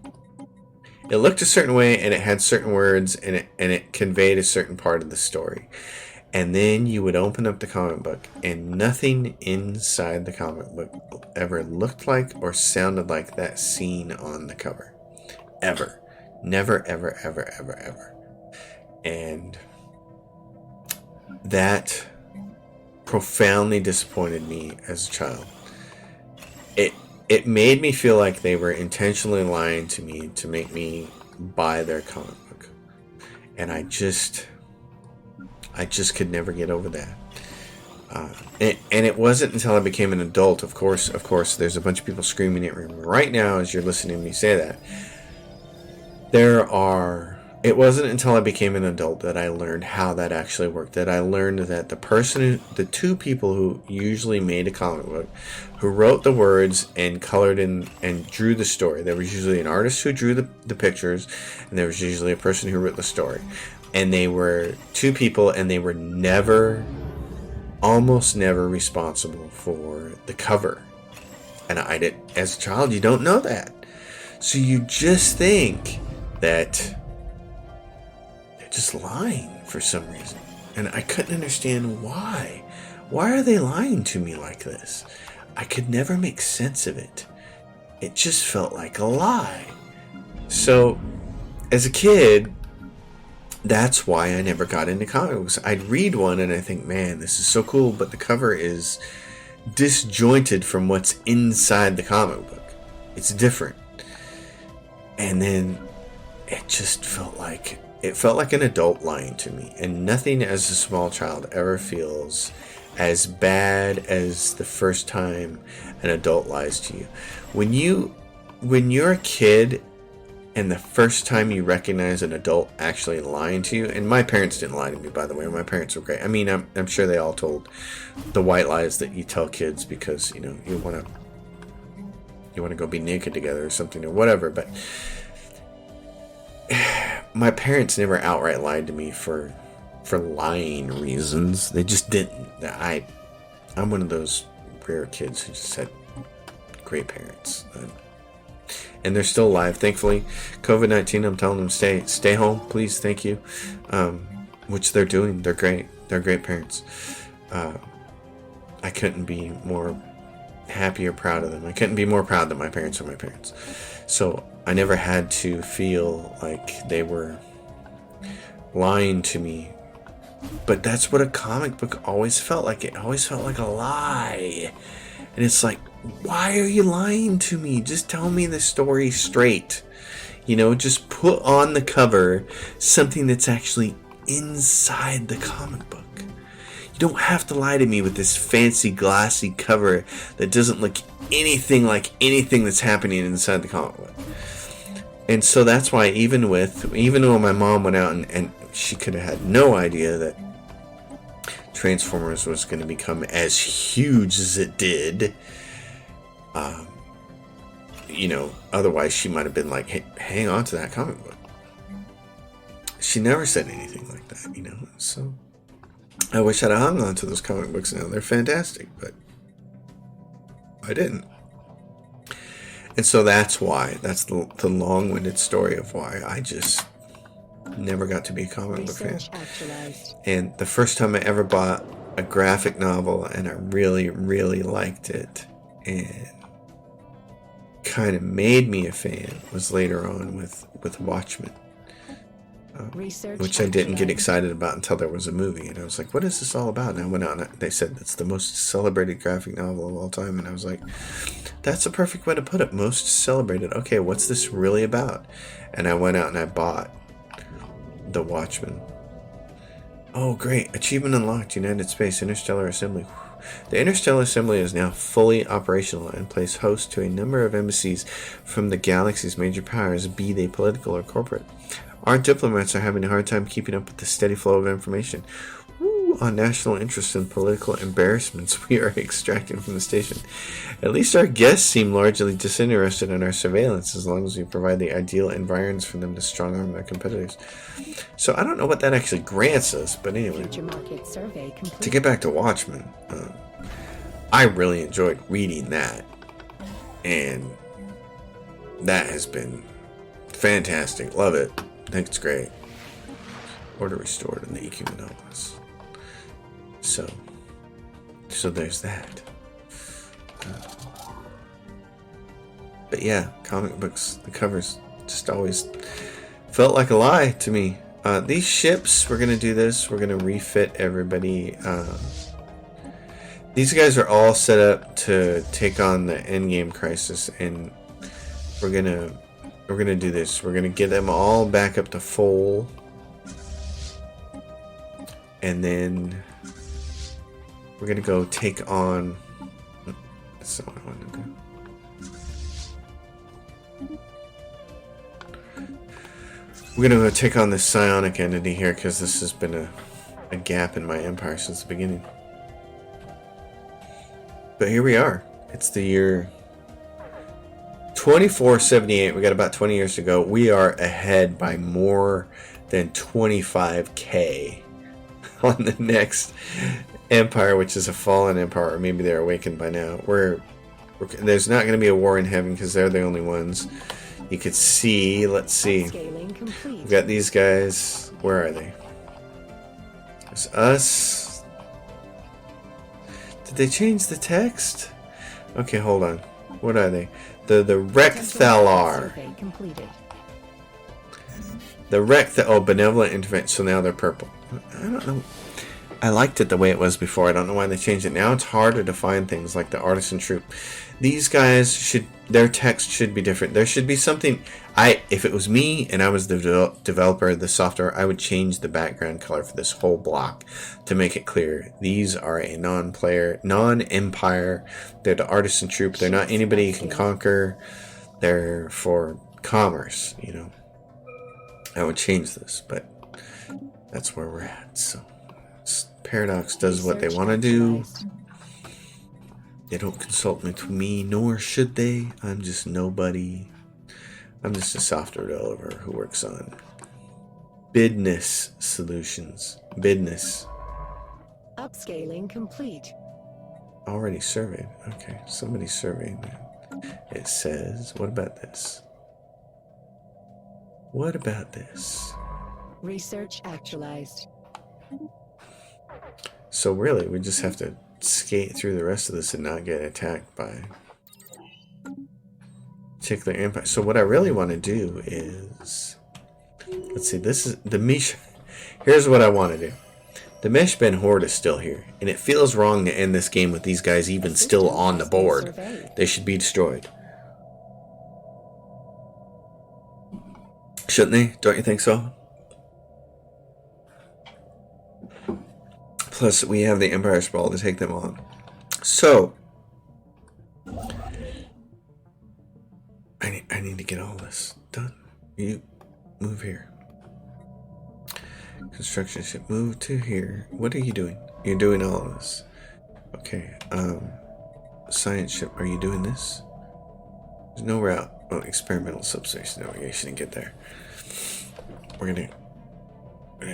It looked a certain way, and it had certain words, and it conveyed a certain part of the story. And then you would open up the comic book, and nothing inside the comic book ever looked like or sounded like that scene on the cover. Ever. Never, ever, ever, ever, ever. And that profoundly disappointed me as a child. It made me feel like they were intentionally lying to me to make me buy their comic book. And I just could never get over that. And it wasn't until I became an adult, of course, there's a bunch of people screaming at me right now as you're listening to me say that. It wasn't until I became an adult that I learned how that actually worked. That I learned that the two people who usually made a comic book, who wrote the words and colored in and drew the story. There was usually an artist who drew the pictures, and there was usually a person who wrote the story. And they were two people, and they were almost never responsible for the cover. And as a child, you don't know that. So you just think that just lying for some reason. And I couldn't understand why. Why are they lying to me like this? I could never make sense of it. It just felt like a lie. So, as a kid, that's why I never got into comic books. I'd read one and I think, man, this is so cool, but the cover is disjointed from what's inside the comic book. It's different. And then it just felt like an adult lying to me, and nothing as a small child ever feels as bad as the first time an adult lies to you. When you're a kid and the first time you recognize an adult actually lying to you, and my parents didn't lie to me, by the way. My parents were great. I mean, I'm sure they all told the white lies that you tell kids because, you want to go be naked together or something or whatever, but my parents never outright lied to me for lying reasons. They just didn't. I'm one of those rare kids who just had great parents. And they're still alive, thankfully. COVID-19, I'm telling them stay home, please, thank you. Which they're doing. They're great. They're great parents. I couldn't be more happy or proud of them. I couldn't be more proud that my parents are my parents. So I never had to feel like they were lying to me. But that's what a comic book always felt like. It always felt like a lie. And it's like, why are you lying to me? Just tell me the story straight. Just put on the cover something that's actually inside the comic book. You don't have to lie to me with this fancy glassy cover that doesn't look anything like anything that's happening inside the comic book. And so that's why even though my mom went out and she could have had no idea that Transformers was going to become as huge as it did, otherwise she might have been like, hey, hang on to that comic book. She never said anything like that, so I wish I'd have hung on to those comic books now. They're fantastic, but I didn't. And so that's the long-winded story of why I just never got to be a comic book fan. And the first time I ever bought a graphic novel and I really, really liked it and kind of made me a fan was later on with Watchmen. Which I didn't get excited about until there was a movie. And I was like, what is this all about? And I went out and they said it's the most celebrated graphic novel of all time. And I was like, that's a perfect way to put it. Most celebrated. Okay, what's this really about? And I went out and I bought The Watchmen. Oh, great. Achievement unlocked. United Space Interstellar Assembly. The Interstellar Assembly is now fully operational and plays host to a number of embassies from the galaxy's major powers, be they political or corporate. Our diplomats are having a hard time keeping up with the steady flow of information on national interests and political embarrassments we are extracting from the station. At least our guests seem largely disinterested in our surveillance as long as we provide the ideal environs for them to strong-arm their competitors. So I don't know what that actually grants us, but anyway. To get back to Watchmen, I really enjoyed reading that. And that has been fantastic. Love it. I think it's great. Order restored in the EQ Monopolis. So there's that. But yeah, comic books, the covers just always felt like a lie to me. These ships, we're gonna do this. We're gonna refit everybody. These guys are all set up to take on the endgame crisis, and we're gonna do this. We're gonna get them all back up to full, and then we're gonna go take on. That's not what I want to do. We're gonna go take on this psionic entity here because this has been a gap in my empire since the beginning. But here we are. It's the year 2478. We got about 20 years to go. We are ahead by more than 25k on the next empire, which is a fallen empire, or maybe they're awakened by now. There's not going to be a war in heaven because they're the only ones. You could see, let's see. We've got these guys. Where are they? There's us. Did they change the text? Okay, hold on. What are they? The Recthalar. Oh, benevolent intervention. So now they're purple. I don't know. I liked it the way it was before. I don't know why they changed it. Now it's harder to find things like the Artisan Troop. These guys their text should be different. There should be something. If it was me and I was the developer of the software, I would change the background color for this whole block to make it clear. These are a non-empire. They're the Artisan Troop. They're not anybody you can conquer. They're for commerce, you know. I would change this, but that's where we're at. So Paradox does what they want to do. They don't consult with me, nor should they. I'm just nobody. I'm just a software developer who works on business solutions. Business. Upscaling complete. Already surveyed. Okay, somebody surveyed that. It says, what about this? What about this? Research actualized. So really, we just have to skate through the rest of this and not get attacked by particular empire. So what I really want to do is, let's see, this is the Mish. Here's what I want to do. The Meshben Horde is still here, and it feels wrong to end this game with these guys even still on the board. They should be destroyed. Shouldn't they? Don't you think so? Plus, we have the Empire Sprawl to take them on. So, I need to get all this done. You move here. Construction ship, move to here. What are you doing? You're doing all of this. Okay. Science ship, are you doing this? There's no route. Oh, experimental substation navigation and get there. We're gonna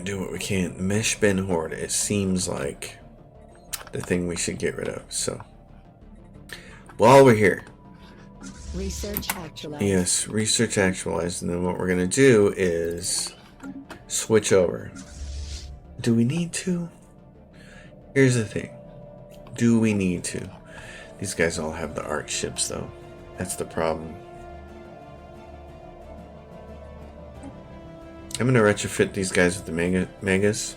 do what we can. The Meshben Horde, it seems like the thing we should get rid of. So, while we're here, research actualized. Yes, research actualized, and then what we're gonna do is switch over. Do we need to? Here's the thing. Do we need to? These guys all have the arc ships, though. That's the problem. I'm gonna retrofit these guys with the megas.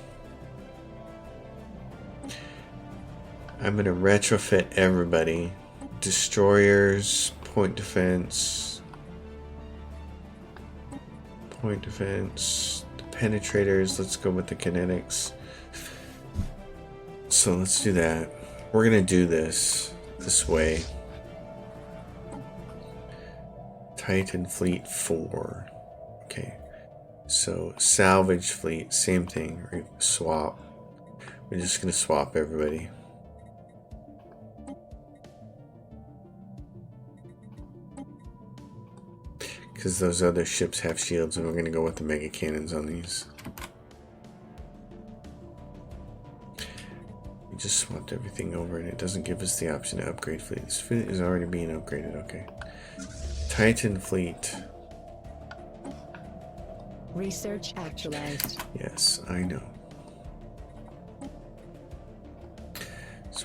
I'm gonna retrofit everybody. Destroyers, point defense, the penetrators. Let's go with the kinetics. So let's do that. We're gonna do this way. Titan Fleet 4. Okay. So, salvage fleet, same thing. Swap. We're just going to swap everybody. Because those other ships have shields, and we're going to go with the mega cannons on these. We just swapped everything over, and it doesn't give us the option to upgrade fleet. This fleet is already being upgraded, okay. Titan fleet. Research actualized. Yes, I know.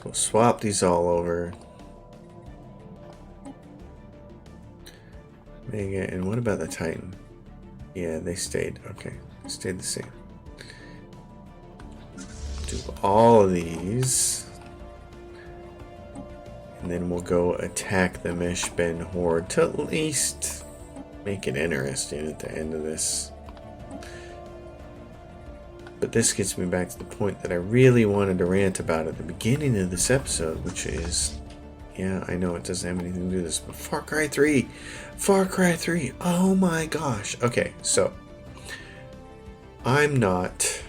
we'll swap these all over. Mega, and what about the Titan? Yeah, they stayed. Okay, stayed the same. Do all of these. And then we'll go attack the Meshben Horde to at least make it interesting at the end of this. But this gets me back to the point that I really wanted to rant about at the beginning of this episode, which is, yeah, I know it doesn't have anything to do with this, but Far Cry 3! Far Cry 3! Oh my gosh! Okay, so, I'm not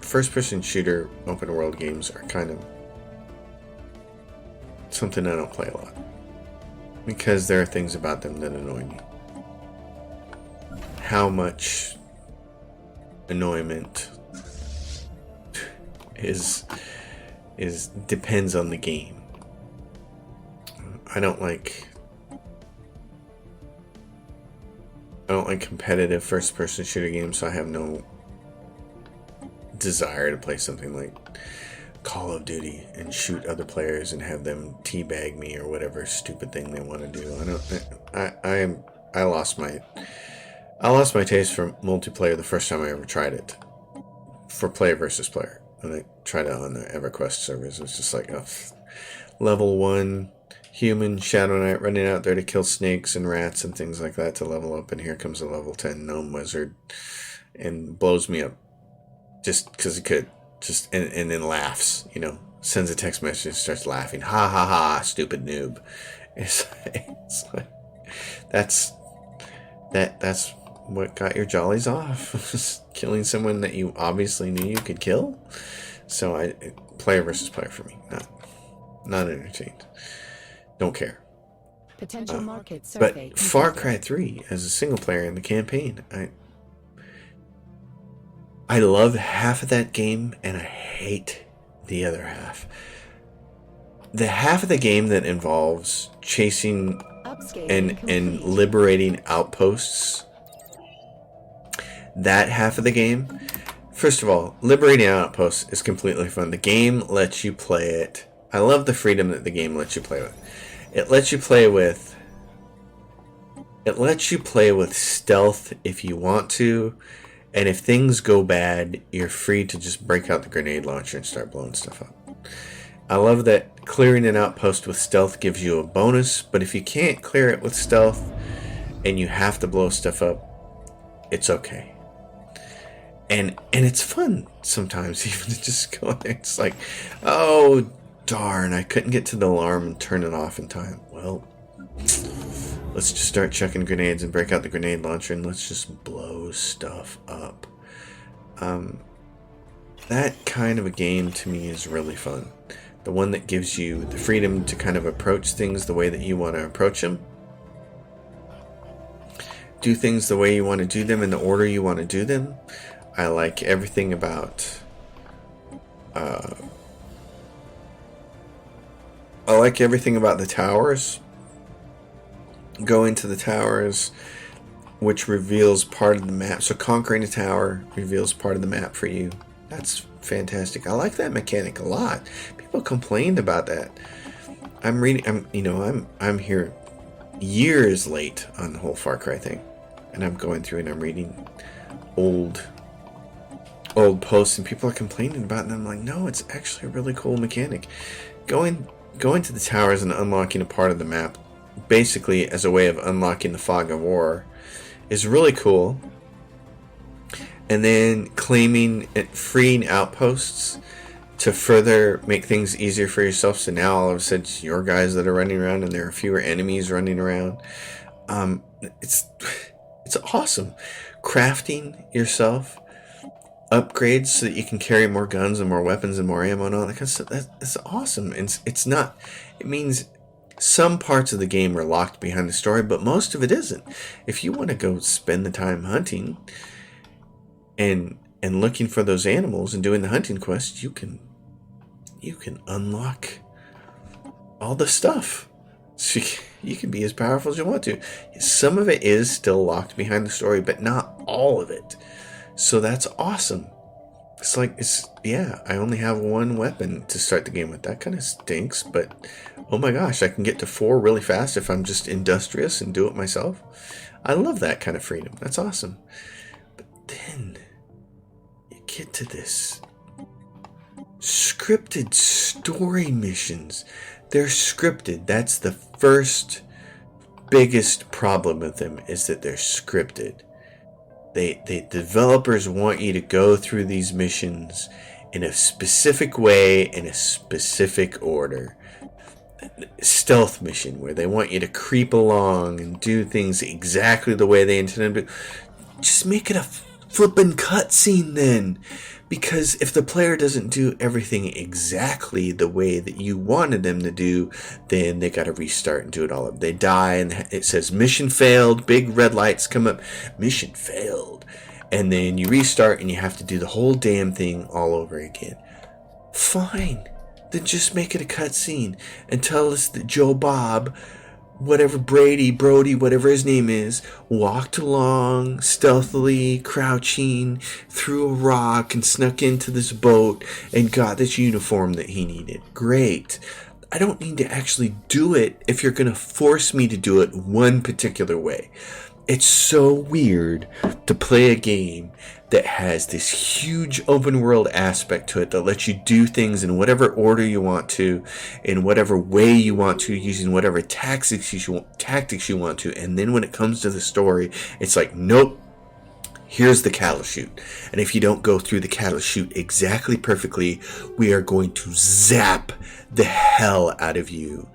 first-person shooter open world games are kind of something I don't play a lot. Because there are things about them that annoy me. How much annoyment is depends on the game. I don't like competitive first-person shooter games, so I have no desire to play something like Call of Duty and shoot other players and have them teabag me or whatever stupid thing they want to do. I lost my taste for multiplayer the first time I ever tried it. For player versus player. When I tried it on the EverQuest servers, it was just like level 1 human Shadow Knight running out there to kill snakes and rats and things like that to level up, and here comes a level 10 gnome wizard and blows me up just because he could. And then laughs, sends a text message and starts laughing. Ha ha ha, stupid noob. It's like that's what got your jollies off. Killing someone that you obviously knew you could kill. So player versus player for me. Not entertained. Don't care. Potential market survey. But Far Cry 3 as a single player in the campaign, I love half of that game and I hate the other half. The half of the game that involves chasing and liberating outposts, that half of the game, first of all, liberating outposts is completely fun. The game lets you play it. I love the freedom that the game lets you play with. It lets you play with stealth if you want to. And if things go bad, you're free to just break out the grenade launcher and start blowing stuff up. I love that clearing an outpost with stealth gives you a bonus, but if you can't clear it with stealth and you have to blow stuff up, it's okay. And it's fun sometimes even to just go in there. It's like, oh darn, I couldn't get to the alarm and turn it off in time. Well, let's just start chucking grenades and break out the grenade launcher and let's just blow stuff up. That kind of a game to me is really fun. The one that gives you the freedom to kind of approach things the way that you want to approach them. Do things the way you want to do them in the order you want to do them. I like everything about the towers. Go into the towers, which reveals part of the map. So conquering a tower reveals part of the map for you. That's fantastic. I like that mechanic a lot. People complained about that. I'm here years late on the whole Far Cry thing, and I'm going through and I'm reading old posts, and people are complaining about it. And I'm like, no, it's actually a really cool mechanic. Going to the towers and unlocking a part of the map, basically as a way of unlocking the Fog of War, is really cool. And then claiming and freeing outposts to further make things easier for yourself. So now all of a sudden it's your guys that are running around and there are fewer enemies running around. It's awesome. Crafting yourself upgrades so that you can carry more guns and more weapons and more ammo and all that kind of stuff. That's awesome. And it means some parts of the game are locked behind the story, but most of it isn't. If you want to go spend the time hunting and looking for those animals and doing the hunting quest, you can unlock all the stuff. So you can be as powerful as you want to. Some of it is still locked behind the story, but not all of it. So that's awesome. yeah, I only have one weapon to start the game with. That kind of stinks, but oh my gosh, I can get to 4 really fast if I'm just industrious and do it myself. I love that kind of freedom. That's awesome. But then you get to this scripted story missions. They're scripted. That's the first biggest problem with them, is that they're scripted. The developers want you to go through these missions in a specific way, in a specific order. Stealth mission, where they want you to creep along and do things exactly the way they intended to. Just make it a flippin' cutscene then. Because if the player doesn't do everything exactly the way that you wanted them to do, then they got to restart and do it all over. They die and it says mission failed, big red lights come up, mission failed. And then you restart and you have to do the whole damn thing all over again. Fine. Then just make it a cutscene and tell us that Joe Bob, whatever Brody, whatever his name is, walked along stealthily, crouching through a rock and snuck into this boat and got this uniform that he needed. Great. I don't need to actually do it if you're going to force me to do it one particular way. It's so weird to play a game that has this huge open world aspect to it that lets you do things in whatever order you want to, in whatever way you want to, using whatever tactics you want to, and then when it comes to the story, it's like, nope, here's the cattle chute. And if you don't go through the cattle chute exactly perfectly, we are going to zap the hell out of you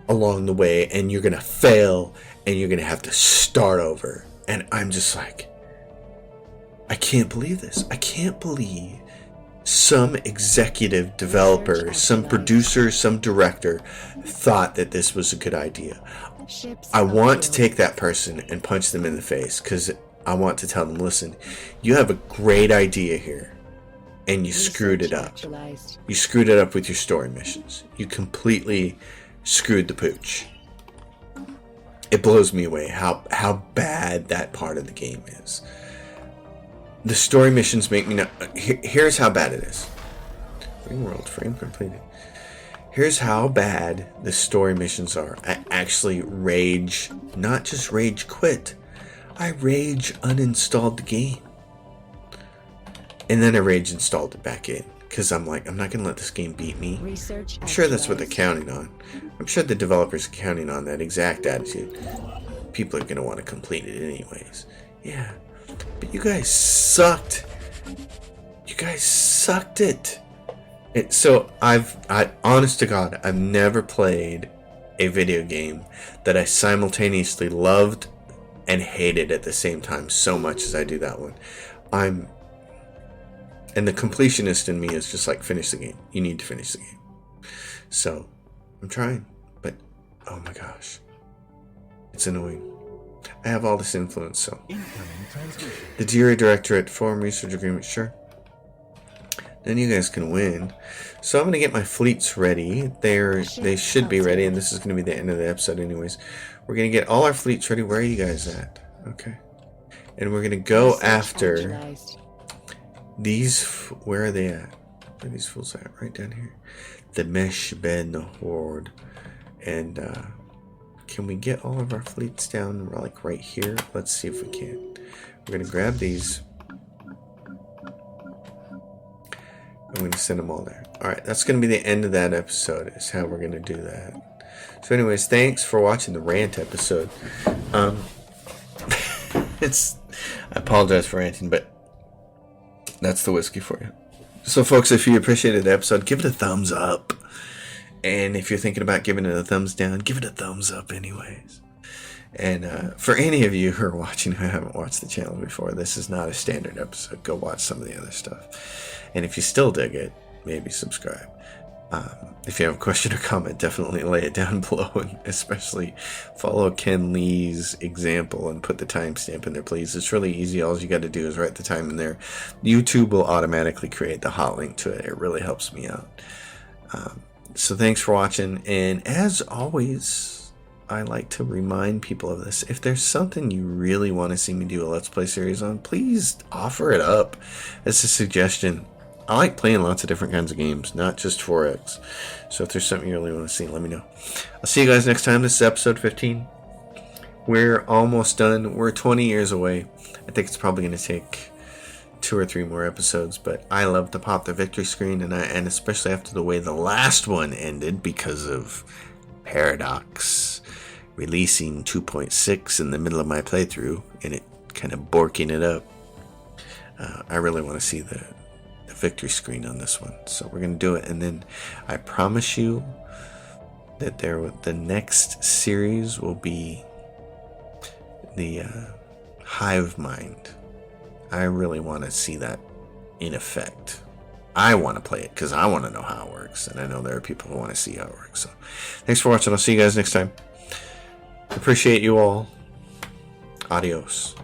along the way, and you're going to fail, and you're going to have to start over. And I'm just like, I can't believe this. I can't believe some executive developer, some producer, some director thought that this was a good idea. I want to take that person and punch them in the face, because I want to tell them, listen, you have a great idea here, and you screwed it up. You screwed it up with your story missions. You completely screwed the pooch. It blows me away how bad that part of the game is. The story missions make me not. Here's how bad it is. Ring world frame completed. Here's how bad the story missions are. I actually rage, not just rage quit. I rage uninstalled the game. And then I rage installed it back in. Because I'm like, I'm not going to let this game beat me. I'm sure that's what they're counting on. I'm sure the developers are counting on that exact attitude. People are going to want to complete it anyways. Yeah. But you guys sucked. You guys sucked it. So I honest to God, I've never played a video game that I simultaneously loved and hated at the same time so much as I do that one. And the completionist in me is just like, finish the game. You need to finish the game. So I'm trying, but oh my gosh, it's annoying. I have all this influence, so. The DRA Directorate Forum Research Agreement, sure. Then you guys can win. So I'm going to get my fleets ready. They should be ready, and this is going to be the end of the episode anyways. We're going to get all our fleets ready. Where are you guys at? Okay. And we're going to go after these. Where are they at? Where are these fools at? Right down here. The Mesh Ben Horde. And, can we get all of our fleets down like right here? Let's see if we can. We're going to grab these. I'm going to send them all there. Alright, that's going to be the end of that episode, is how we're going to do that. So anyways, thanks for watching the rant episode. I apologize for ranting, but that's the whiskey for you. So folks, if you appreciated the episode, give it a thumbs up. And if you're thinking about giving it a thumbs down, give it a thumbs up anyways. And for any of you who are watching who haven't watched the channel before, this is not a standard episode. Go watch some of the other stuff. And if you still dig it, maybe subscribe. If you have a question or comment, definitely lay it down below. And especially follow Ken Lee's example and put the timestamp in there, please. It's really easy. All you got to do is write the time in there. YouTube will automatically create the hot link to it. It really helps me out. So thanks for watching. And as always, I like to remind people of this. If there's something you really want to see me do a Let's Play series on, please offer it up as a suggestion. I like playing lots of different kinds of games, not just 4X. So if there's something you really want to see, let me know. I'll see you guys next time. This is episode 15. We're almost done. We're 20 years away. I think it's probably going to take 2 or 3 more episodes, but I love to pop the victory screen, and especially after the way the last one ended because of Paradox releasing 2.6 in the middle of my playthrough and it kind of borking it up. I really want to see the victory screen on this one, so we're going to do it. And then I promise you that the next series will be the hive mind. I really want to see that in effect. I want to play it because I want to know how it works, and I know there are people who want to see how it works. So thanks for watching. I'll see you guys next time. Appreciate you all. Adios.